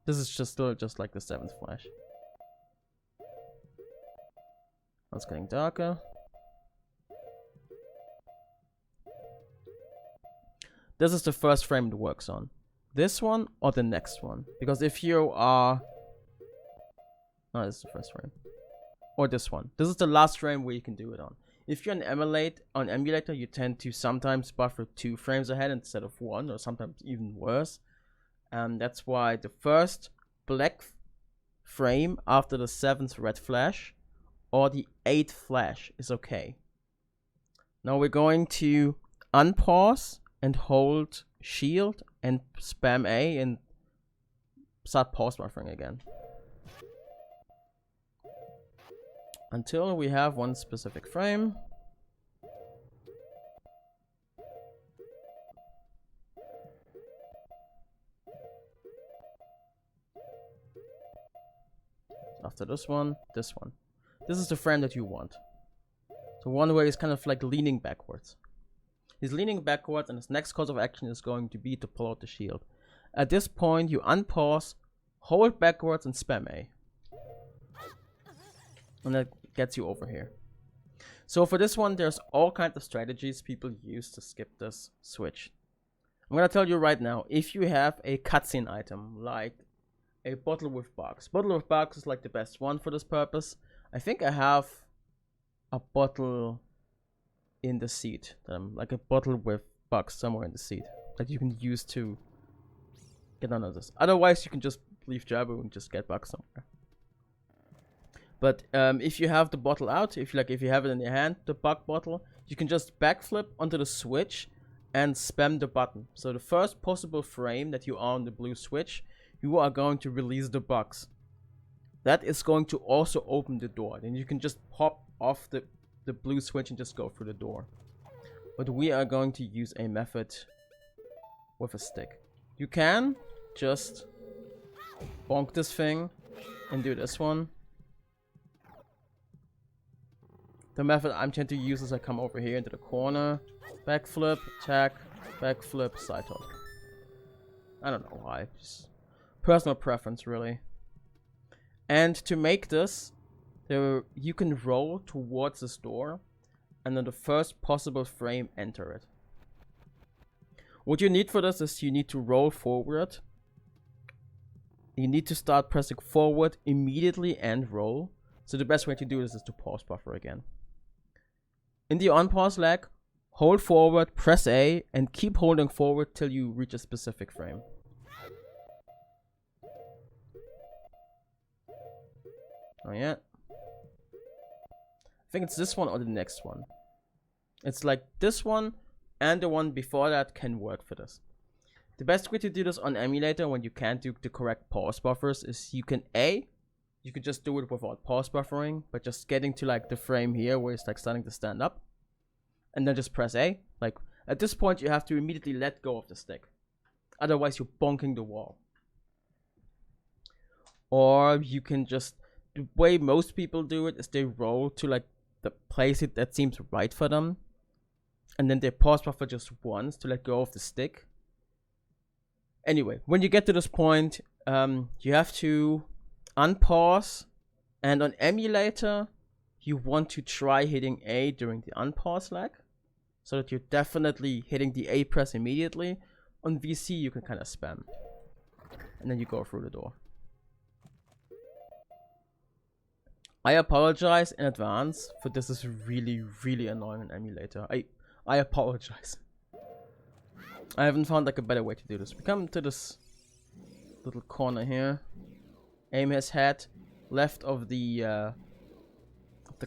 This is still just like the 7th flash. It's getting darker. This is the first frame it works on. This one or the next one. Because if you are... No, this is the first frame. Or this one. This is the last frame where you can do it on. If you're on emulator, you tend to sometimes buffer 2 frames ahead instead of 1, or sometimes even worse. And that's why the first black frame after the 7th red flash or the 8th flash is okay. Now we're going to unpause and hold shield and spam A and start pause buffering again. Until we have one specific frame. After this one. This is the frame that you want. So one where he's kind of like leaning backwards. He's leaning backwards and his next course of action is going to be to pull out the shield. At this point you unpause, hold backwards and spam A. And that gets you over here. So for this one there's all kinds of strategies people use to skip this switch. I'm gonna tell you right now, if you have a cutscene item like a bottle with box. Bottle with box is like the best one for this purpose. I think I have a bottle in the seat. Like a bottle with box somewhere in the seat that you can use to get under this. Otherwise you can just leave Jabu and just get box somewhere. But if you have the bottle out, if you have it in your hand, the bug bottle, you can just backflip onto the switch and spam the button. So the first possible frame that you are on the blue switch, you are going to release the box. That is going to also open the door. Then you can just pop off the blue switch and just go through the door. But we are going to use a method with a stick. You can just bonk this thing and do this one. The method I'm trying to use is I come over here into the corner, backflip, attack, backflip, side hop. I don't know why, just personal preference really. And to make this, you can roll towards this door and then the first possible frame enter it. What you need for this is you need to roll forward. You need to start pressing forward immediately and roll. So the best way to do this is to pause buffer again. In the unpause lag, hold forward, press A, and keep holding forward till you reach a specific frame. Not yet. I think it's this one or the next one. It's like this one and the one before that can work for this. The best way to do this on emulator when you can't do the correct pause buffers is you can just do it without pause buffering, but just getting to like the frame here where it's like starting to stand up. And then just press A. Like at this point you have to immediately let go of the stick. Otherwise you're bonking the wall. Or you can just, the way most people do it is they roll to like the place that seems right for them. And then they pause buffer just once to let go of the stick. Anyway, when you get to this point, you have to unpause, and on emulator you want to try hitting A during the unpause lag so that you're definitely hitting the A press immediately. On VC you can kind of spam and then you go through the door. I apologize in advance for this is really annoying on emulator. I apologize. I haven't found like a better way to do this. We come to this little corner here. Aim his head left of the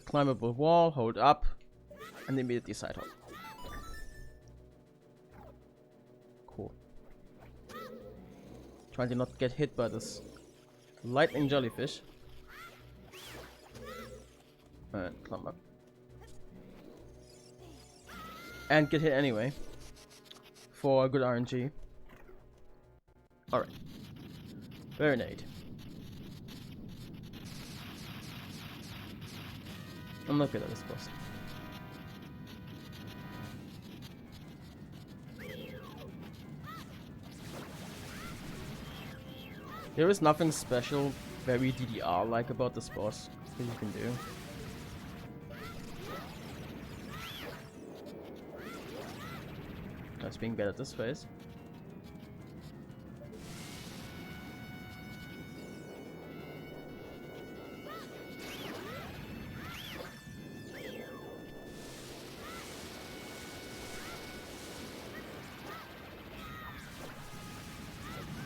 climbable wall, hold up, and immediately side hop. Cool. Trying to not get hit by this lightning jellyfish. And climb up. And get hit anyway. For a good RNG. Alright. Barinade. I'm not good at this boss. There is nothing special, very DDR-like about this boss that you can do. That's being better at this phase.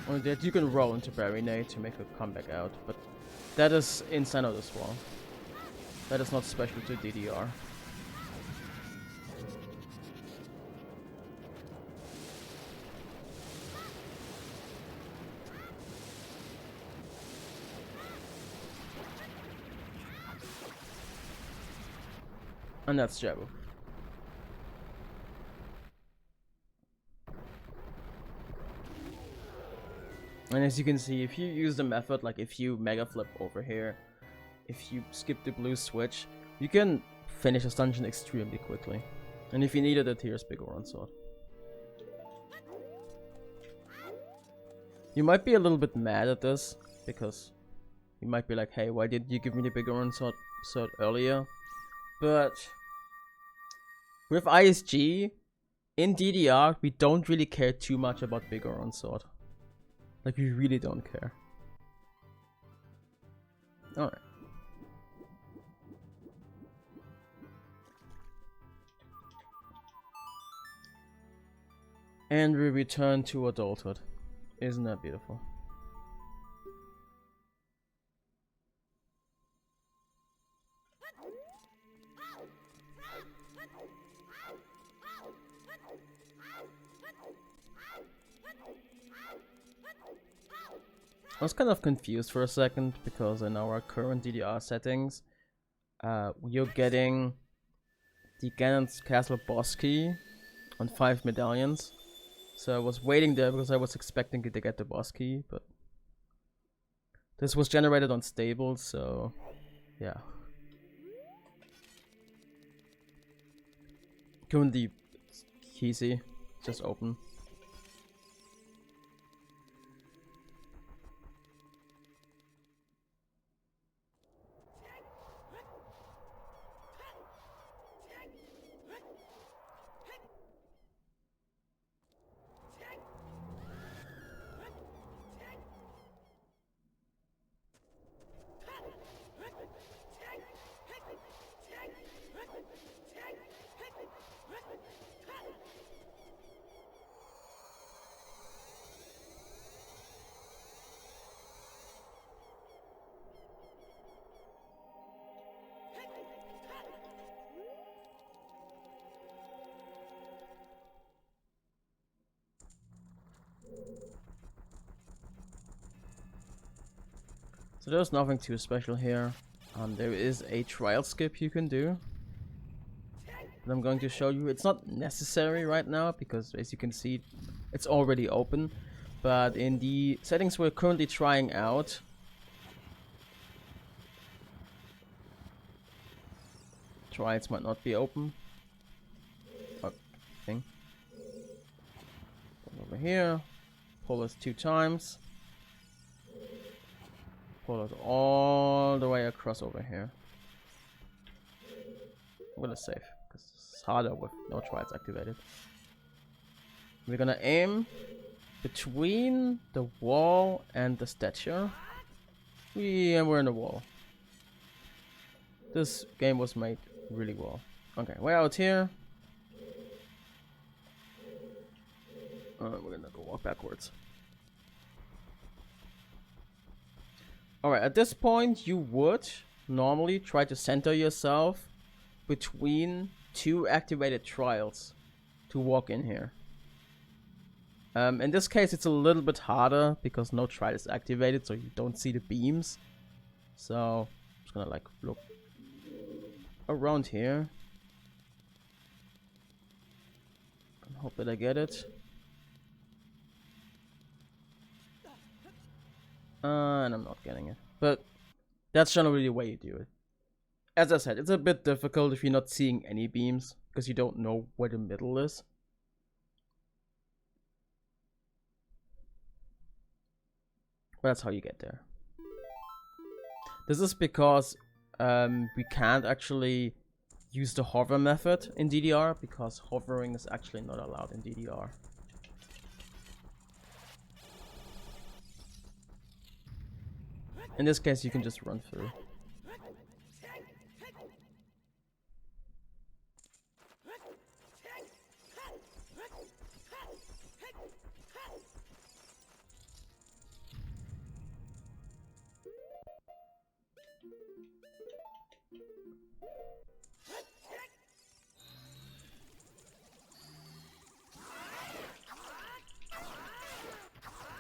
Or that you can roll into Barinade to make a comeback out, but that is inside of this wall. That is not special to DDR. And that's Jabu. And as you can see, if you use the method, like if you mega flip over here, if you skip the blue switch, you can finish this dungeon extremely quickly. And if you needed it, here's Big Oran Sword. You might be a little bit mad at this, because you might be like, hey, why did you give me the Big Oran Sword earlier? But with ISG, in DDR, we don't really care too much about Big Oran Sword. Like, we really don't care. Alright. And we return to adulthood. Isn't that beautiful? I was kind of confused for a second because in our current DDR settings, you're getting the Ganon's Castle boss key on 5 medallions. So I was waiting there because I was expecting to get the boss key, but this was generated on stable, so yeah. Currently, easy, just open. So there's nothing too special here. There is a trial skip you can do that I'm going to show you. It's not necessary right now because, as you can see, it's already open. But in the settings we're currently trying out, trials might not be open. Okay. Over here, pull this 2 times. Pull it all the way across over here. I'm gonna save because it's harder with no trials activated. We're gonna aim between the wall and the statue. And we're in the wall. This game was made really well. Okay, we're out here. We're gonna go walk backwards. Alright, at this point you would normally try to center yourself between 2 activated trials to walk in here. In this case, it's a little bit harder because no trial is activated, so you don't see the beams. So I'm just gonna like look around here and hope that I get it. And I'm not getting it, but that's generally the way you do it. As I said, it's a bit difficult if you're not seeing any beams because you don't know where the middle is. But that's how you get there. This is because we can't actually use the hover method in DDR because hovering is actually not allowed in DDR. In this case, you can just run through.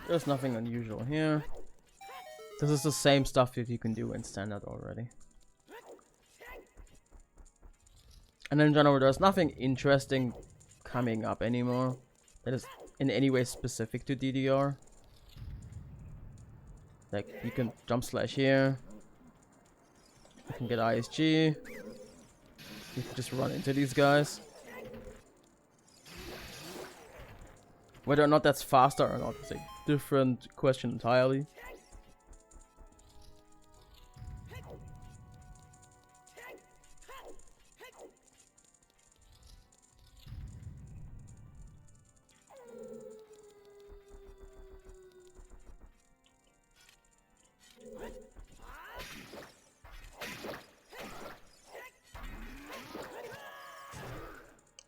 There's nothing unusual here. This is the same stuff that you can do in standard already. And in general, there's nothing interesting coming up anymore that is in any way specific to DDR. Like, you can jump slash here. You can get ISG. You can just run into these guys. Whether or not that's faster or not is a different question entirely.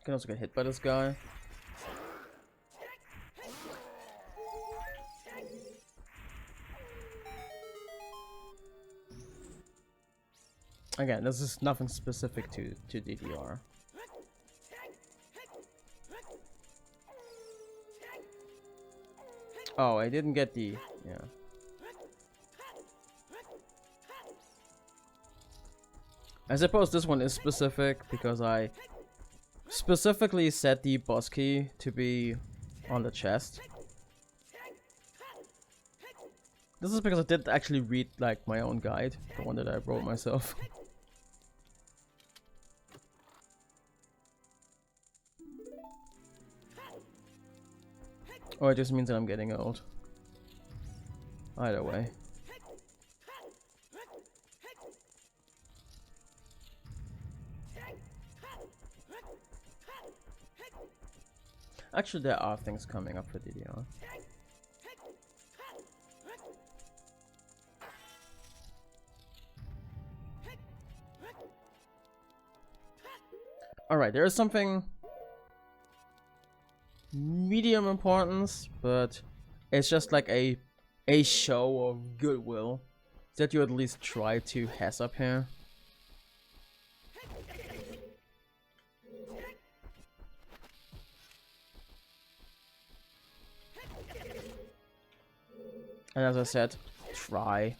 Can also get hit by this guy. Again, this is nothing specific to DDR. Oh, I didn't get the... yeah. I suppose this one is specific because I specifically set the boss key to be on the chest. This is because I did actually read like my own guide, the one that I wrote myself. Or it just means that I'm getting old. Either way. Actually, there are things coming up for DDR. Alright, there is something medium importance, but it's just like a show of goodwill that you at least try to has up here. And as I said, try.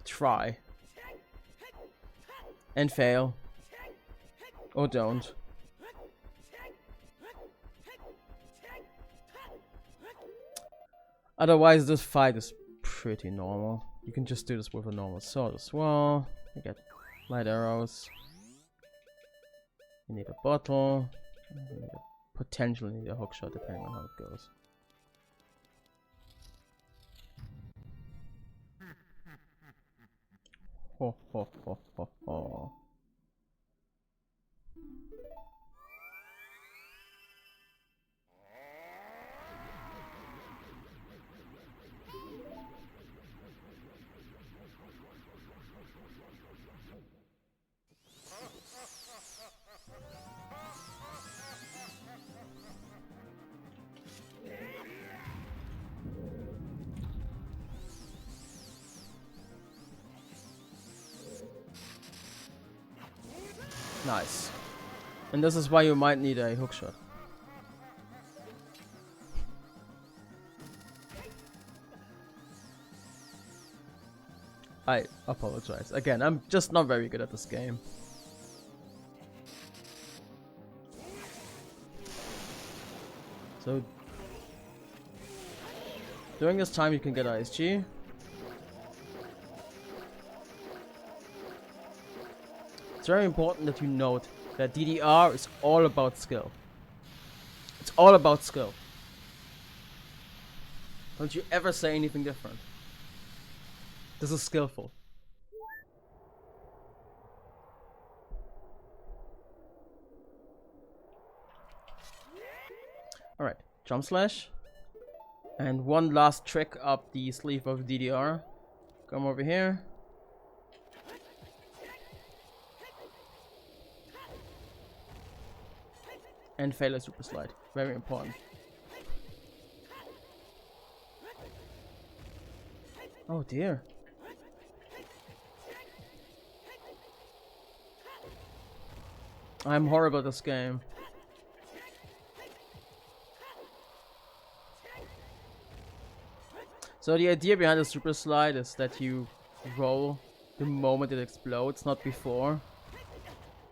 Try. And fail. Or don't. Otherwise, this fight is pretty normal. You can just do this with a normal sword as well. You get light arrows. You need a bottle. You need potentially need a hookshot depending on how it goes. Ho ho ho ho ho. Nice. And this is why you might need a hookshot. I apologize. Again, I'm just not very good at this game. So during this time you can get ISG. It's very important that you note that DDR is all about skill. It's all about skill. Don't you ever say anything different. This is skillful. Alright, jump slash. And one last trick up the sleeve of DDR. Come over here. And fail a super slide. Very important. Oh dear. I'm horrible at this game. So the idea behind the super slide is that you roll the moment it explodes, not before.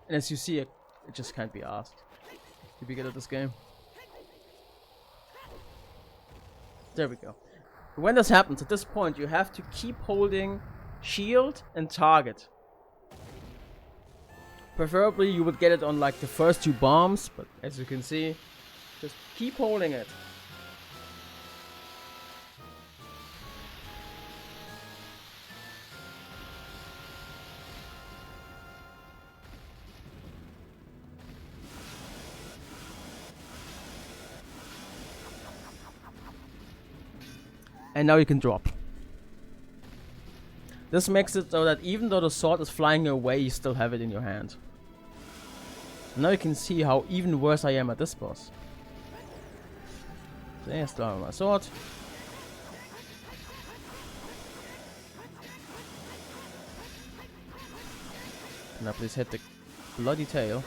And as you see, it just can't be asked to be good at this game. There we go. When this happens, at this point, you have to keep holding shield and target. Preferably you would get it on like the first two bombs, but as you can see, just keep holding it. And now you can drop. This makes it so that even though the sword is flying away, you still have it in your hand. And now you can see how even worse I am at this boss. So yeah, still have my sword. Now please hit the bloody tail.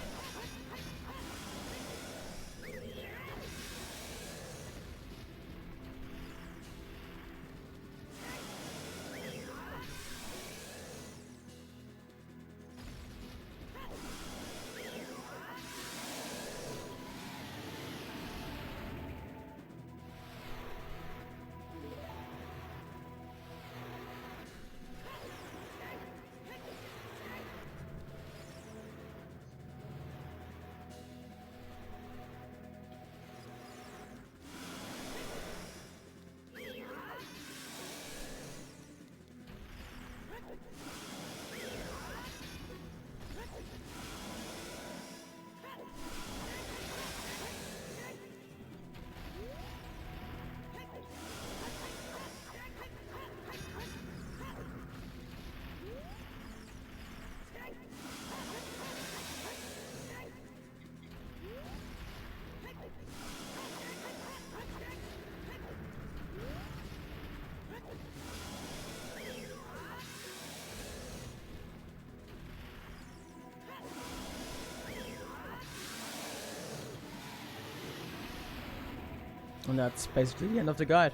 And that's basically the end of the guide.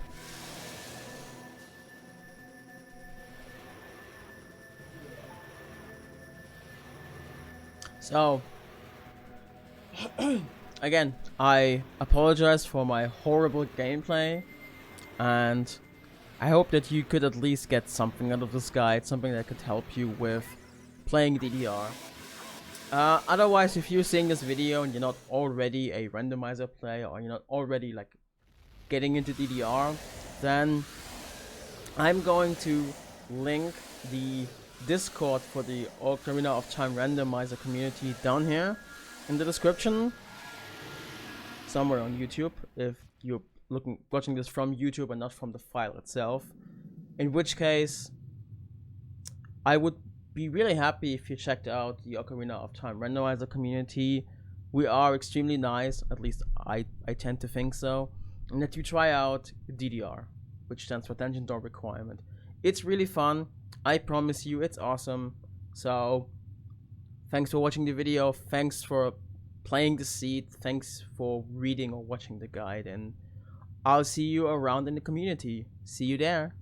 So, again, I apologize for my horrible gameplay, and I hope that you could at least get something out of this guide, something that could help you with playing DDR. Otherwise, if you're seeing this video and you're not already a randomizer player, or you're not already like getting into DDR, then I'm going to link the Discord for the Ocarina of Time randomizer community down here in the description, somewhere on YouTube, if you're watching this from YouTube and not from the file itself. In which case, I would be really happy if you checked out the Ocarina of Time randomizer community. We are extremely nice, at least I tend to think so. And that you try out DDR, which stands for Dungeon Door Requirement. It's really fun. I promise you, it's awesome. So Thanks for watching the video. Thanks for playing the seed. Thanks for reading or watching the guide. And I'll see you around in the community. See you there.